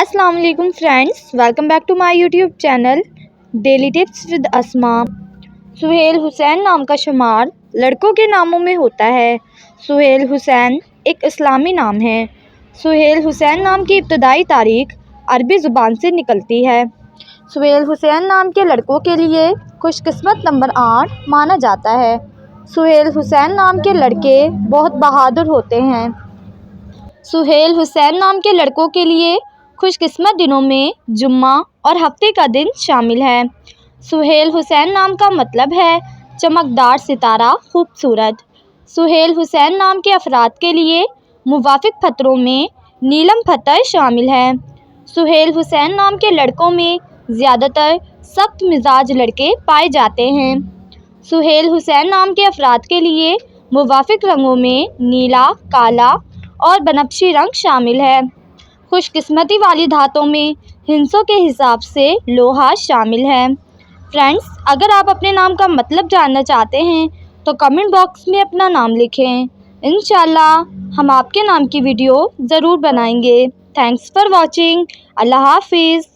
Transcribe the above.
अस्सलाम वालेकुम friends, welcome back to my YouTube channel daily tips with Asma. Suhail Hussain नाम का शुमार लड़कों के नामों में होता है। सुहेल हुसैन एक इस्लामी नाम है। सुहेल हुसैन नाम की इब्तदाई तारीख अरबी ज़ुबान से निकलती है। सुहेल हुसैन नाम के लड़कों के लिए खुशकिस्मत नंबर 8 माना जाता है। सुहेल हुसैन नाम के लड़के बहुत बहादुर होते हैं। सुहेल हुसैन नाम के लड़कों के लिए खुशकिस्मत दिनों में जुम्मा और हफ्ते का दिन शामिल है। सुहेल हुसैन नाम का मतलब है चमकदार सितारा, खूबसूरत। सुहेल हुसैन नाम के अफराद के लिए मुवाफिक फतरों में नीलम फतर शामिल है। सुहेल हुसैन नाम के लड़कों में ज़्यादातर सख्त मिजाज लड़के पाए जाते हैं। सुहेल हुसैन नाम के अफराद के लिए मुवाफिक रंगों में नीला, काला और बनफशी रंग शामिल है। खुशकिस्मती वाली धातों में हिंसों के हिसाब से लोहा शामिल है। फ्रेंड्स, अगर आप अपने नाम का मतलब जानना चाहते हैं तो कमेंट बॉक्स में अपना नाम लिखें। इंशाल्लाह हम आपके नाम की वीडियो ज़रूर बनाएंगे। Thanks for watching. अल्लाह हाफिज़।